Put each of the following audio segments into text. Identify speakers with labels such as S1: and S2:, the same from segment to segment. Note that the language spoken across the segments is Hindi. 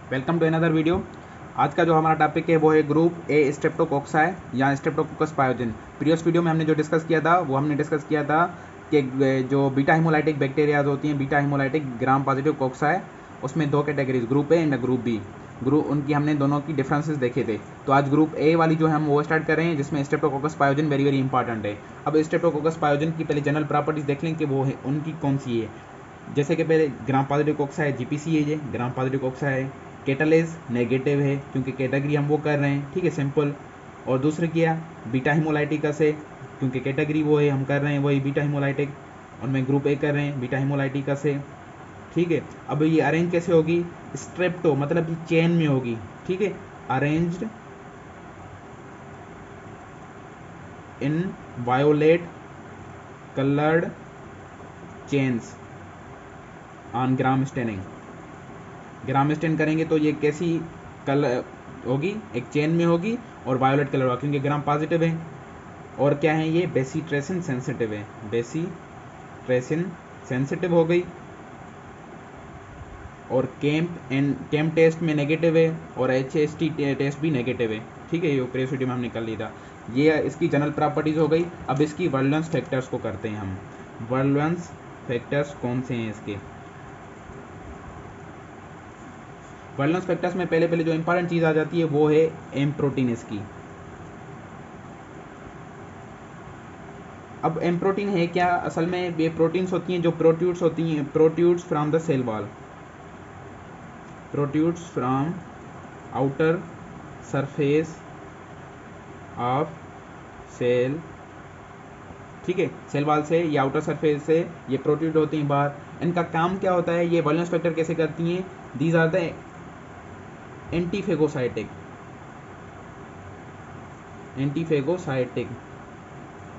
S1: Welcome to another video. आज का जो हमारा टॉपिक है वो है ग्रुप ए स्ट्रेप्टोकोक्साई या स्ट्रेप्टोकोकस पायोजन। प्रीवियस वीडियो में हमने जो डिस्कस किया था वो हमने डिस्कस किया था कि जो बीटा हिमोलाइटिक बैक्टीरियाज होती हैं, beta haemolytic gram positive cocci, उसमें दो categories, group A and group B. Group उनकी हमने दोनों की डिफरेंसेस देखे थे। तो आज ग्रुप ए वाली जो है हम वो स्टार्ट कर रहे हैं, जिसमें स्ट्रेप्टोकोकस पायोजन वेरी वेरी इंपॉर्टेंट है। अब स्ट्रेप्टोकोकस पायोजन की पहले जनरल प्रॉपर्टीज देख लें कि वो है उनकी कौन सी है। जैसे कि पहले ग्राम पॉजिटिव कोक्साई जीपीसी है, ये ग्राम पॉजिटिव कोक्साई है। कैटालेज नेगेटिव है क्योंकि कैटेगरी हम वो कर रहे हैं, ठीक है, सिंपल। और दूसरे क्या, बीटा हिमोलाइटिकस है क्योंकि कैटेगरी वो है हम कर रहे हैं वही बीटा हिमोलाइटिक, और मैं ग्रुप ए कर रहे हैं बीटा हिमोलाइटिकस है, ठीक है। अब ये अरेंज कैसे होगी, स्ट्रेप्टो मतलब कि चेन में होगी, ठीक है, arranged in violet coloured chains on gram staining. Gram stain करेंगे तो ये कैसी कलर होगी, एक चेन में होगी और वायोलेट कलर होगा क्योंकि ग्राम पॉजिटिव है। और क्या है, ये बेसीट्रेसिन सेंसिटिव है, बेसीट्रेसिन सेंसिटिव हो गई। और केम्प टेस्ट में नेगेटिव है और HST टेस्ट भी नेगेटिव है, ठीक है। ये प्रीवियस वीडियो में हमने कर लिया था। ये इसकी जनरल प्रॉपर्टीज हो गई। अब इसकी वर्लेंस फैक्टर्स को करते हैं हम। वर्लेंस फैक्टर्स कौन से हैं इसके। वर्लेंस फैक्टर्स में पहले जो इंपॉर्टेंट चीज़ आ जाती है वो है एम प्रोटीन इसकी। अब एम प्रोटीन है क्या, असल में ये प्रोटीन्स होती हैं जो प्रोट्यूड्स होती हैं, protrudes from the cell wall, protrudes from outer surface of cell, ठीक है, सेल वॉल से या आउटर सरफेस से ये प्रोट्यूड होती हैं बाहर। इनका काम क्या होता है, ये वर्लेंस फैक्टर कैसे करती हैं, दीज आर द एंटीफेगोसाइटिक, एंटीफेगोसाइटिक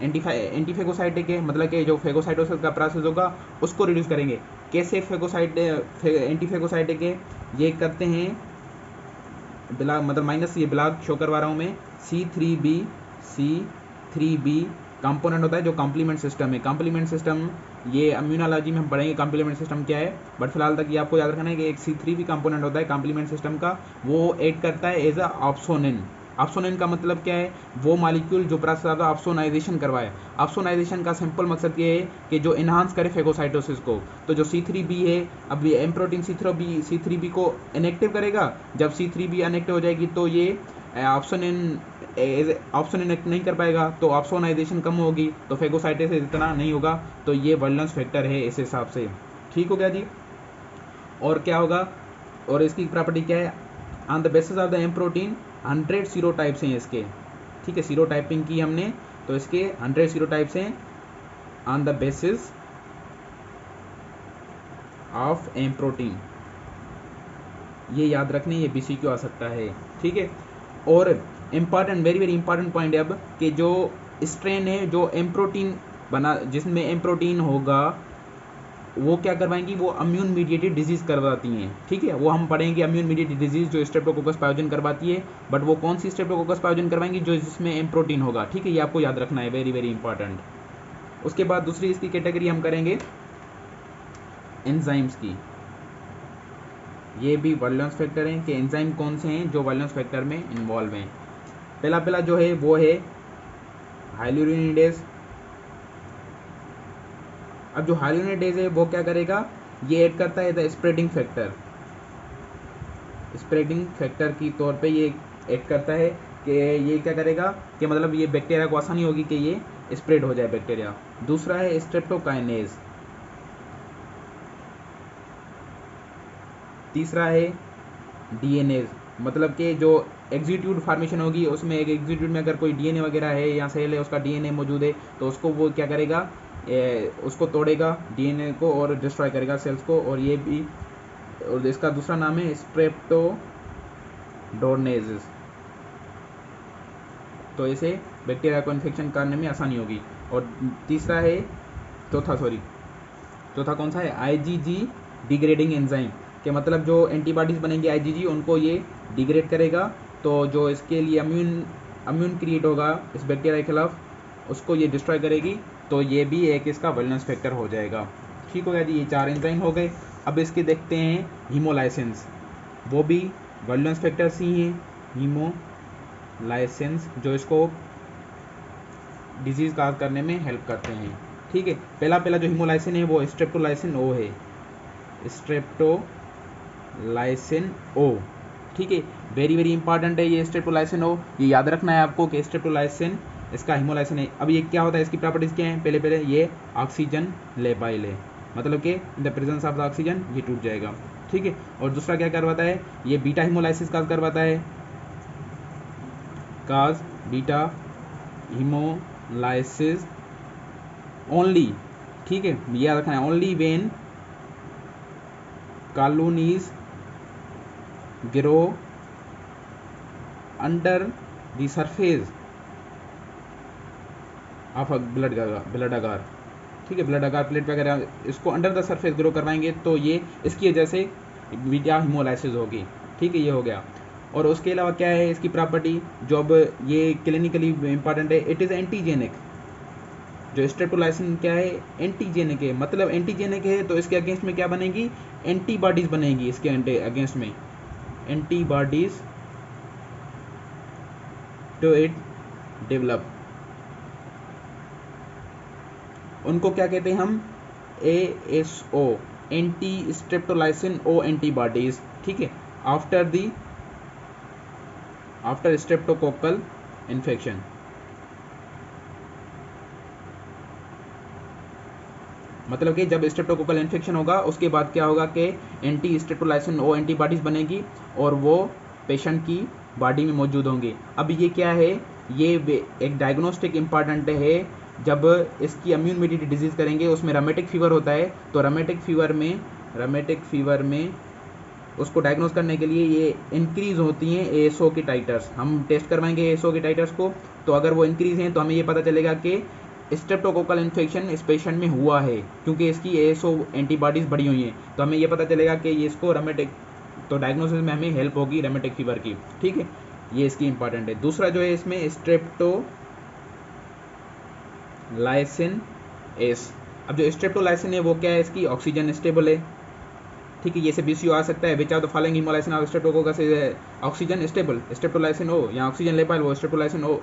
S1: एंटीफेगोसाइटिक है, मतलब कि जो फेगोसाइटोसिस का प्रोसेस होगा उसको रिड्यूस करेंगे। कैसे एंटीफेगोसाइटिक है, ये करते हैं ब्लॉक, मतलब माइनस, ये ब्लॉक शो करवा रहा हूँ मैं, C3b कंपोनेंट होता है जो कॉम्प्लीमेंट सिस्टम है। कॉम्प्लीमेंट सिस्टम ये इम्यूनोलॉजी में हम पढ़ेंगे कॉम्प्लीमेंट सिस्टम क्या है, बट फिलहाल तक ये आपको याद रखना है कि एक C3b कंपोनेंट होता है कॉम्प्लीमेंट सिस्टम का, वो ऐड करता है एज अ ऑप्सोनिन। ऑप्सोनिन का मतलब क्या है, वो मॉलिक्यूल जो प्रोसेस आता है ऑप्सोनाइजेशन करवाए। ऑप्सोनाइजेशन का सिंपल मकसद ये है कि जो इन्हांस करे फेगोसाइटोसिस को। तो जो C3b है, अब ये एम प्रोटीन C3b को इनएक्टिव करेगा। जब C3b इनएक्टिव हो जाएगी तो ये ऑप्सोनिन एक्ट नहीं कर पाएगा, तो ऑप्सोनाइजेशन कम होगी, तो फेगोसाइटोसिस इतना नहीं होगा। तो ये वर्लेंस फैक्टर है इस हिसाब से, ठीक हो गया जी। और क्या होगा, और इसकी प्रॉपर्टी क्या है, on the basis of the M protein 100 serotypes हैं इसके, ठीक है, सीरोटाइपिंग की हमने, तो इसके 100 सीरोटाइप्स हैं on the basis of M protein. ये याद रखने, ये BCQ आ सकता है, ठीक है। और important, very very important point है अब कि जो स्ट्रेन है जो एम प्रोटीन बना, जिसमें एम प्रोटीन होगा, वो क्या करवाएंगी, वो इम्यून मीडिएटेड डिजीज करवाती हैं, ठीक है। वो हम पढ़ेंगे इम्यून मीडिएटेड डिजीज जो स्ट्रेप्टोकोकस पायोजन करवाती है, बट वो कौन सी स्ट्रेप्टोकोकस पायोजन करवाएंगी, जो जिसमें एम प्रोटीन होगा, ठीक है। ये आपको याद रखना है, वेरी वेरी इंपॉर्टेंट। उसके बाद दूसरी इसकी कैटेगरी हम करेंगे एंजाइम्स की। ये भी वर्लेंस फैक्टर हैं कि एंजाइम कौन से हैं जो वर्लेंस फैक्टर में इन्वॉल्व हैं। पहला जो है वो है हाइलुरोनिडेज। अब जो हाइलुरोनिडेज है वो क्या करेगा, ये ऐड करता है the spreading factor, spreading factor की तौर पे ये ऐड करता है कि ये क्या करेगा कि मतलब ये बैक्टीरिया को आसानी होगी कि ये स्प्रेड हो जाए बैक्टीरिया। दूसरा है स्ट्रेप्टोकाइनेज। तीसरा है डीएनएज, मतलब कि जो एग्जीक्यूट फॉर्मेशन होगी उसमें, एक एग्जीक्यूट में अगर कोई डीएनए वगैरह है या सेल है उसका डीएनए मौजूद है, तो उसको वो क्या करेगा, उसको तोड़ेगा डीएनए को और डिस्ट्रॉय करेगा सेल्स को। और ये भी, और इसका दूसरा नाम है स्ट्रेप्टोडोर्नेजेस। तो इसे बैक्टीरिया को इन्फेक्शन करने में आसानी होगी। और तीसरा है, चौथा कौन सा है, IgG डिग्रेडिंग एंजाइम, के मतलब जो एंटीबॉडीज़ बनेंगी IgG उनको ये डिग्रेड करेगा, तो जो इसके लिए इम्यून क्रिएट होगा इस बैक्टीरिया के खिलाफ, उसको ये डिस्ट्रॉय करेगी। तो ये भी एक इसका वर्लेंस फैक्टर हो जाएगा, ठीक हो गया जी। ये 4 एंजाइम हो गए। अब इसके देखते हैं हीमोलाइसेंस। वो भी वैल्यूलेंस फैक्टर्स ही हैं, हीमोलाइसेंस, जो इसको डिजीज़ काज करने में हेल्प करते हैं। ठीक है, पहला जो हीमोलाइसिन है वो स्ट्रेप्टोलाइसिन ओ है, स्ट्रेप्टोलाइसिन ओ। ठीक है, वेरी वेरी इंपॉर्टेंट है ये स्ट्रेप्टोलाइसिन ओ, ये याद रखना है आपको कि स्ट्रेप्टोलाइसिन इसका हीमोलाइसिन है। अब ये क्या होता है, इसकी प्रॉपर्टीज़ क्या हैं, पहले ये ऑक्सीजन लेबाइल है, मतलब कि in the presence of the oxygen ये टूट जाएगा। ठीक है, और दूसरा क्या करवाता है, ये बीटा हीमोलाइसिस काज करवाता है, काज बीटा हीमोलाइसिस ओनली। ठीक है, ये याद रखना है, only when colonies grow under the surface of a blood agar. ठीक है, ब्लड अगार प्लेट वगैरह इसको अंडर द सरफेस ग्रो करवाएंगे तो ये इसकी वजह से बीटा हीमोलाइसिस होगी। ठीक है, ये हो गया। और उसके अलावा क्या है इसकी प्रॉपर्टी, जो अब ये क्लिनिकली इंपॉर्टेंट है, इट इज़ एंटीजेनिक। जो स्ट्रेप्टोलाइसिन क्या है, एंटीजेनिक है, मतलब एंटीजेनिक है तो इसके अगेंस्ट में क्या बनेगी, एंटीबॉडीज बनेगी, इसके अगेंस्ट में एंटीबॉडीज टू इट डेवलप। उनको क्या कहते हैं हम, ASO, anti streptolysin O antibodies. ठीक है, आफ्टर स्ट्रेप्टोकोकल इन्फेक्शन। मतलब कि जब स्ट्रेप्टोकोकल इन्फेक्शन होगा उसके बाद क्या होगा कि एंटी स्ट्रेप्टोलाइसिन ओ एंटीबॉडीज बनेगी और वो पेशेंट की बॉडी में मौजूद होंगी। अब ये क्या है, ये एक डायग्नोस्टिक इम्पॉर्टेंट है। जब इसकी इम्यूनिटी डिजीज़ करेंगे उसमें रमेटिक फीवर होता है, तो रमेटिक फीवर में उसको डायग्नोस करने के लिए ये इंक्रीज होती हैं ASO की टाइटर्स। हम टेस्ट करवाएंगे ASO की टाइटर्स को, तो अगर वो इंक्रीज हैं तो हमें ये पता चलेगा कि स्ट्रेप्टोकोकल इन्फेक्शन इस पेशेंट में हुआ है, क्योंकि इसकी ASO एंटीबॉडीज़ बढ़ी हुई हैं। तो हमें ये पता चलेगा कि ये इसको रमेटिक, तो डायग्नोसिस में हमें हेल्प होगी रमेटिक फीवर की। ठीक है, ये इसकी इंपॉर्टेंट है। दूसरा जो है इसमें स्ट्रेप्टोलाइसिन एस। अब जो स्ट्रेप्टोलाइसिन है वो क्या है, इसकी ऑक्सीजन स्टेबल है। ठीक है, ये से BCO आ सकता है, which are the following haemolysin of streptococcus is oxygen stable, streptolysin O, या ऑक्सीजन लेबाइल वो स्ट्रेप्टोलाइसिन ओ,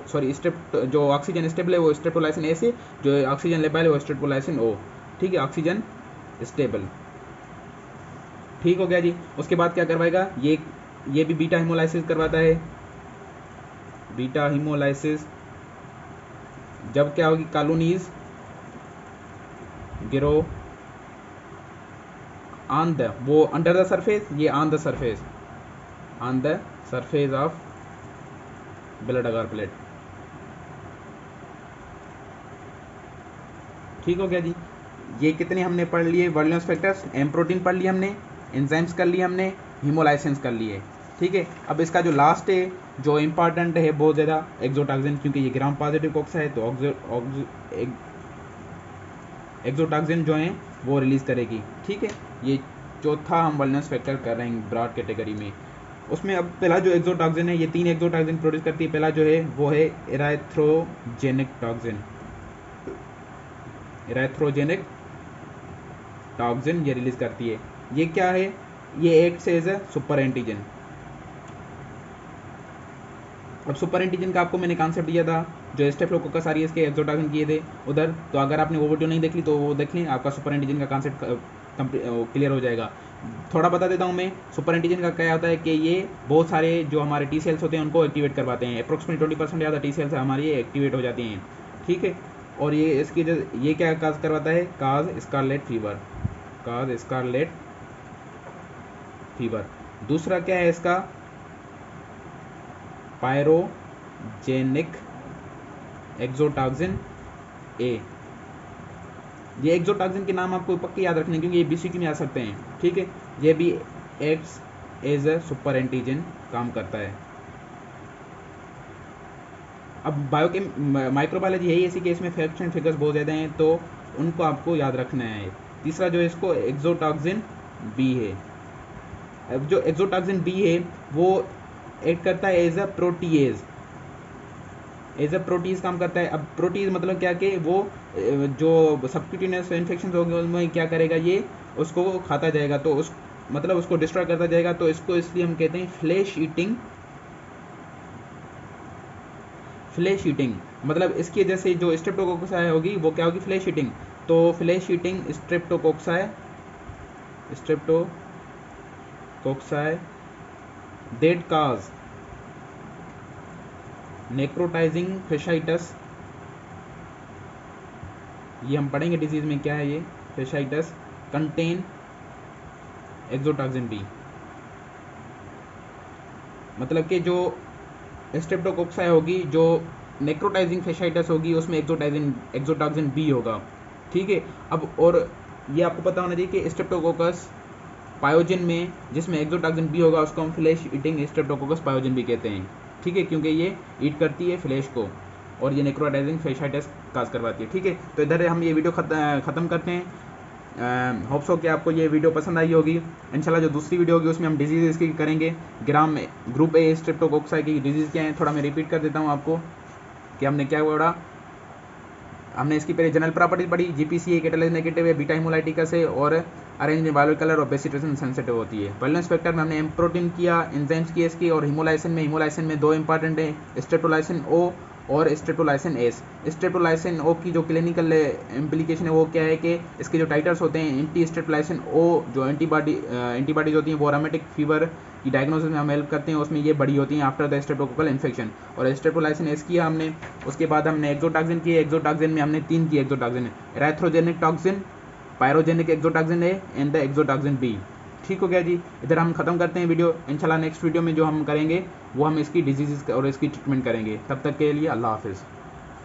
S1: सॉरी जो ऑक्सीजन स्टेबल है वो स्ट्रेप्टोलाइसिन ए से, जो ऑक्सीजन लेबाइल है वो स्ट्रेप्टोलाइसिन ओ। ठीक है, ऑक्सीजन स्टेबल। ठीक हो गया जी। उसके बाद क्या करवाएगा, ये भी बीटा हीमोलाइसिस करवाता है। बीटा हीमोलाइसिस जब क्या होगी, कॉलोनीज ग्रो ऑन द, वो अंडर द सरफेस, ये on the surface of blood agar plate. ठीक हो गया जी। ये कितने हमने पढ़ लिए, वैल्यूलेंस फैक्टर्स, एम प्रोटीन पढ़ लिए हमने, एंजाइम्स कर लिए हमने, हीमोलाइसेंस कर लिए। ठीक है, अब इसका जो लास्ट है जो इम्पॉर्टेंट है बहुत ज़्यादा, एक्सोटॉक्सिन, क्योंकि ये ग्राम पॉजिटिव कॉक्स है तो एक्सोटॉक्सिन जो है वो रिलीज़ करेगी। ठीक है, ये चौथा हम वैल्यूलेंस फैक्टर कर रहे हैं ब्रॉड कैटेगरी में। उसमें अब पहला जो एक्सोटॉक्सिन है, ये 3 एक्सोटॉक्सिन प्रोड्यूस करती है। पहला जो है वो है इराथ्रोजेनिक टॉक्सिन, ये रिलीज करती है। ये क्या है, ये acts as a super antigen. अब सुपर एंटीजन का आपको मैंने कॉन्सेप्ट दिया था, जो स्टेफिलोकोकस ऑरियस के एक्सोटॉक्सिन किए थे उधर, तो अगर आपने वो वीडियो नहीं देख ली तो वो देख लें, आपका सुपर एंटीजन का कॉन्सेप्ट क्लियर हो जाएगा। थोड़ा बता देता हूँ मैं, सुपर एंटीजन का क्या होता है कि ये बहुत सारे जो हमारे T सेल्स होते हैं उनको एक्टिवेट करवाते हैं। अप्रोक्सीमेटली 20% ज़्यादा T सेल्स हमारी एक्टिवेट हो जाती हैं। ठीक है, और ये क्या काज करवाता है, काज स्कारलेट फीवर। दूसरा क्या है इसका, पायरोजेनिक एक्सोटॉक्सिन ए। ये एक्सोटॉक्सिन के नाम आपको पक्के याद रखने क्योंकि ये BCQ में आ सकते हैं। ठीक है, ये भी acts as a super antigen काम करता है। अब माइक्रोबायोलॉजी है ही ऐसी कि इसमें फैक्ट्स एंड फिगर्स बहुत ज़्यादा हैं, तो उनको आपको याद रखना है। तीसरा जो है इसको एक्सोटॉक्सिन बी है। अब जो एक्सोटॉक्सिन बी है वो एक्ट करता है एज अ प्रोटीज काम करता है। अब प्रोटीज मतलब क्या कि वो जो सबक्यूटेनियस इन्फेक्शन होंगे उनमें क्या करेगा, ये उसको खाता जाएगा, तो मतलब उसको डिस्ट्रॉय करता जाएगा, तो इसको इसलिए हम कहते हैं फ्लैश ईटिंग। मतलब इसकी वजह से जो स्ट्रेप्टोकोकाई होगी वो क्या होगी, फ्लैश ईटिंग। तो flesh eating streptococci that cause necrotising fasciitis, ये हम पढ़ेंगे डिजीज में क्या है ये फेसाइटिस, कंटेन एक्सोटॉक्सिन बी। मतलब कि जो स्ट्रेप्टोकोकाई होगी, जो नेक्रोटाइजिंग फेसाइटिस होगी, उसमें एक्सोटॉक्सिन बी होगा। ठीक है। अब और ये आपको पता होना चाहिए कि स्ट्रेप्टोकोकस पायोजन में जिसमें एक्सोटॉक्सिन बी होगा उसको हम फ्लैश ईटिंग स्ट्रेप्टोकोकस पायोजन भी कहते हैं। ठीक है, क्योंकि ये ईट करती है फ्लैश को और ये नेक्रोटाइजिंग फेसाइटिस काज करवाती है। ठीक है, तो इधर हम ये वीडियो ख़त्म करते हैं। होप्स हो कि आपको ये वीडियो पसंद आई होगी। इंशाल्लाह जो दूसरी वीडियो होगी उसमें हम डिजीज़ की करेंगे। ग्रुप ए स्ट्रेप्टोकोकाई की डिजीज़ क्या है, थोड़ा मैं रिपीट कर देता हूँ आपको कि हमने क्या पढ़ा। हमने इसकी पहले जनरल प्रॉपर्टीज पढ़ी, जीपीसीए कैटालाइज नेगेटिव है, बीटा हिमोलाइटिकस है और अरेंज में बायोकलर और बेसिट्रेशन सेंसिटिव होती है। वैलेंस फैक्टर में हमने एम प्रोटीन किया, एंजाइम्स की इसकी, और हिमोलाइसिन में दो इंपॉर्टेंट है, स्ट्रेप्टोलाइसिन ओ और स्ट्रेप्टोलाइसिन एस। स्ट्रेप्टोलाइसिन ओ की जो क्लिनिकल इम्प्लीकेशन है वो क्या है कि इसके जो टाइटर्स होते हैं, एंटी स्ट्रेप्टोलाइसिन ओ जो एंटीबॉडीज होती हैं वो एरोमेटिक फीवर की डायग्नोसिस में हम हेल्प करते हैं, उसमें ये बड़ी होती हैं आफ्टर द स्ट्रेप्टोकोकल इन्फेक्शन। और स्ट्रेप्टोलाइसिन एस किया हमने, उसके बाद हमने एक्सोटॉक्सिन किए। एक्सोटॉक्सिन में हमने 3 की exotoxin, erythrogenic toxin, pyrogenic exotoxin A and the exotoxin B. ठीक हो गया जी। इधर हम खत्म करते हैं वीडियो। इंशाल्लाह नेक्स्ट वीडियो में जो हम करेंगे वो हम इसकी डिजीज़ और इसकी ट्रीटमेंट करेंगे। तब तक के लिए अल्लाह हाफिज़।